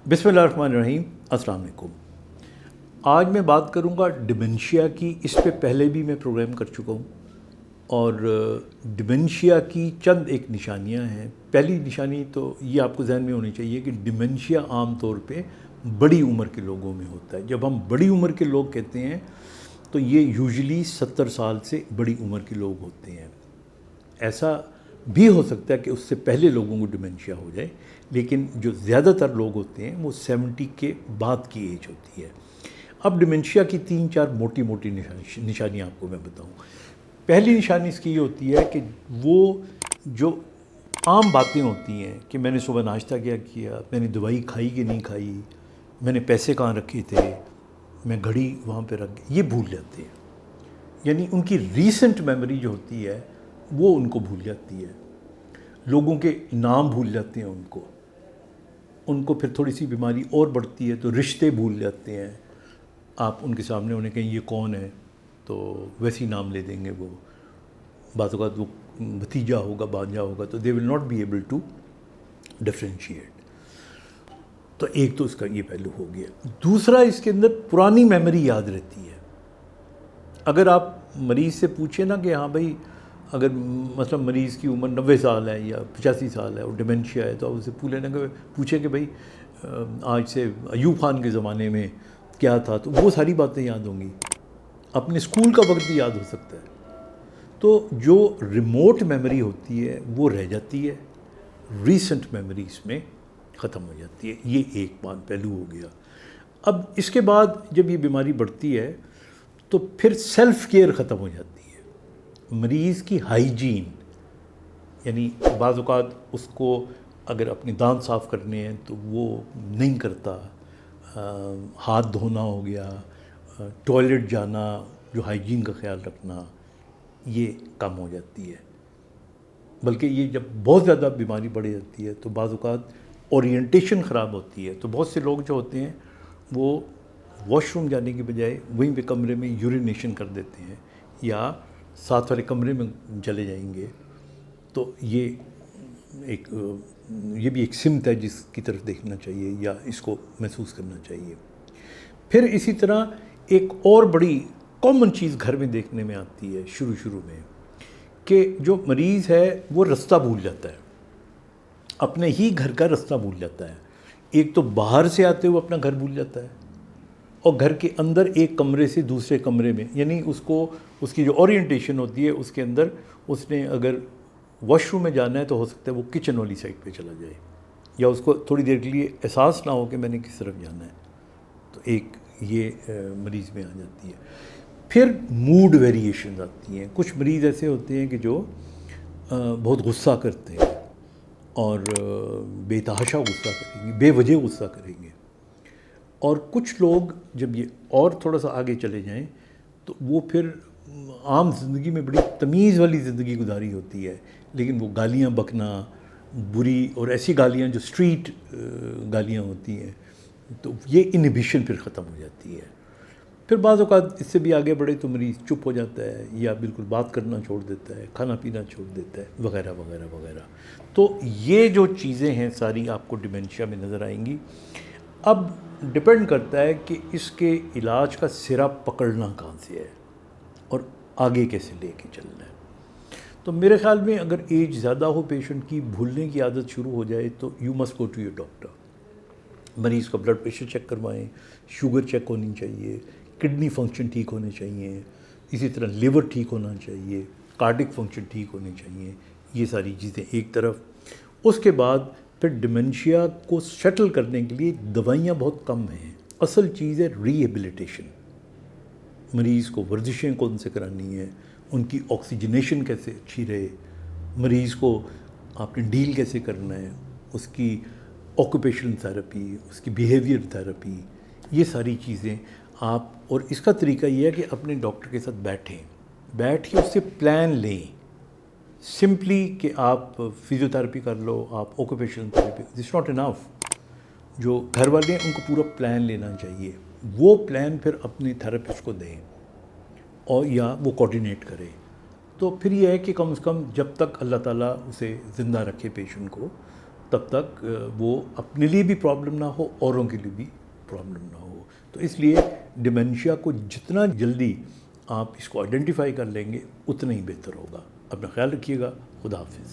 बिस्मिल्लाहिर्रहमानिर्रहीम। अस्सलाम वालेकुम। आज मैं बात करूंगा डिमेंशिया की। इस पे पहले भी मैं प्रोग्राम कर चुका हूं और डिमेंशिया की चंद एक निशानियां हैं। पहली निशानी तो ये आपको जहन में होनी चाहिए कि डिमेंशिया आम तौर पे बड़ी उम्र के लोगों में होता है। जब हम बड़ी उम्र के लोग कहते हैं तो ये यूजुअली 70 साल से बड़ी उम्र के लोग होते हैं। ऐसा भी हो सकता है कि उससे पहले लोगों को डिमेंशिया हो जाए, लेकिन जो ज़्यादातर लोग होते हैं वो 70 के बाद की एज होती है। अब डिमेंशिया की 3-4 मोटी मोटी निशानियाँ आपको मैं बताऊँ। पहली निशानी इसकी ये होती है कि वो जो आम बातें होती हैं कि मैंने सुबह नाश्ता क्या किया, मैंने दवाई खाई कि नहीं खाई, मैंने पैसे कहाँ रखे थे, मैं घड़ी वहाँ पे रख गई, ये भूल जाते हैं। यानी उनकी रीसेंट मेमोरी जो होती है वो उनको भूल जाती है। लोगों के नाम भूल जाते हैं उनको फिर थोड़ी सी बीमारी और बढ़ती है तो रिश्ते भूल जाते हैं। आप उनके सामने उन्हें कहें ये कौन है तो वैसे ही नाम ले देंगे। वो बात होगा तो वो भतीजा होगा, भांजा होगा, तो they will not be able to differentiate. तो एक तो इसका ये पहलू हो गया। दूसरा, इसके अंदर पुरानी मेमोरी याद रहती है। अगर आप मरीज़ से पूछे ना कि हाँ भाई, अगर मतलब मरीज़ की उम्र 90 साल है या 85 साल है और डिमेंशिया है, तो आप उससे पूछे कि भाई आज से अयूब खान के ज़माने में क्या था, तो वो सारी बातें याद होंगी। अपने स्कूल का वक्त भी याद हो सकता है। तो जो रिमोट मेमोरी होती है वो रह जाती है, रीसेंट मेमोरी इसमें ख़त्म हो जाती है। ये एक बात पहलू हो गया। अब इसके बाद जब ये बीमारी बढ़ती है तो फिर सेल्फ़ केयर ख़त्म हो जाती है। मरीज़ की हाइजीन, यानी बाज़ औक़ात उसको अगर अपने दांत साफ़ करने हैं तो वो नहीं करता, हाथ धोना हो गया, टॉयलेट जाना, जो हाइजीन का ख्याल रखना, ये कम हो जाती है। बल्कि ये जब बहुत ज़्यादा बीमारी बढ़ जाती है तो बाज़ औक़ात ओरिएंटेशन ख़राब होती है। तो बहुत से लोग जो होते हैं वो वॉशरूम जाने की बजाय वहीं पे कमरे में यूरिनेशन कर देते हैं या साथ वाले कमरे में चले जाएंगे। तो ये भी एक सिमत है जिसकी तरफ देखना चाहिए या इसको महसूस करना चाहिए। फिर इसी तरह एक और बड़ी कॉमन चीज़ घर में देखने में आती है शुरू में, कि जो मरीज़ है वो रास्ता भूल जाता है, अपने ही घर का रास्ता भूल जाता है। एक तो बाहर से आते हुए अपना घर भूल जाता है और घर के अंदर एक कमरे से दूसरे कमरे में, यानी उसकी जो ओरिएंटेशन होती है उसके अंदर उसने अगर वॉशरूम में जाना है तो हो सकता है वो किचन वाली साइड पे चला जाए, या उसको थोड़ी देर के लिए एहसास ना हो कि मैंने किस तरफ जाना है। तो एक ये मरीज़ में आ जाती है। फिर मूड वेरिएशन आती हैं। कुछ मरीज़ ऐसे होते हैं कि जो बहुत गुस्सा करते हैं और बेतहाशा गुस्सा करेंगे, बेवजह गुस्सा करेंगे। और कुछ लोग जब ये और थोड़ा सा आगे चले जाएं तो वो फिर आम ज़िंदगी में बड़ी तमीज़ वाली ज़िंदगी गुजारी होती है, लेकिन वो गालियाँ बकना, बुरी और ऐसी गालियाँ जो स्ट्रीट गालियाँ होती हैं, तो ये इनहिबिशन फिर ख़त्म हो जाती है। फिर बाज़ औक़ात इससे भी आगे बढ़े तो मरीज़ चुप हो जाता है या बिल्कुल बात करना छोड़ देता है, खाना पीना छोड़ देता है, वगैरह वगैरह वगैरह। तो ये जो चीज़ें हैं सारी आपको डिमेंशिया में नज़र आएंगी। अब डिपेंड करता है कि इसके इलाज का सिरा पकड़ना कहाँ से है और आगे कैसे लेके चलना है। तो मेरे ख़्याल में अगर एज ज़्यादा हो, पेशेंट की भूलने की आदत शुरू हो जाए, तो you must go to your doctor. मरीज़ का ब्लड प्रेशर चेक करवाएं, शुगर चेक होनी चाहिए, किडनी फंक्शन ठीक होने चाहिए, इसी तरह लिवर ठीक होना चाहिए, कार्डिक फंक्शन ठीक होने चाहिए। ये सारी चीज़ें एक तरफ। उसके बाद फिर डिमेंशिया को सेटल करने के लिए दवाइयाँ बहुत कम हैं। असल चीज़ है रिहेबिलिटेशन। मरीज़ को वर्जिशें कौन से करानी है, उनकी ऑक्सीजनेशन कैसे अच्छी रहे, मरीज़ को आपने डील कैसे करना है, उसकी ऑक्यूपेशनल थेरेपी, उसकी बिहेवियर थेरेपी, ये सारी चीज़ें आप, और इसका तरीका ये है कि अपने डॉक्टर के साथ बैठ के उससे प्लान लें। सिंपली कि आप फिज़ियोथेरेपी कर लो, आप occupational therapy, this not enough. जो घर वाले हैं उनको पूरा प्लान लेना चाहिए। वो प्लान फिर अपने थेरेपिस्ट को दें और या वो कोऑर्डिनेट करें। तो फिर ये है कि कम से कम जब तक अल्लाह ताला उसे ज़िंदा रखे पेशेंट को, تب تک وہ اپنے لیے بھی پرابلم نہ ہو، اوروں کے لیے بھی پرابلم نہ ہو. تو اس لیے ڈیمنشیا کو جتنا جلدی آپ اس کو آئیڈینٹیفائی کر لیں گے اتنا ہی بہتر ہوگا. اپنا خیال رکھیے گا. خدا حافظ.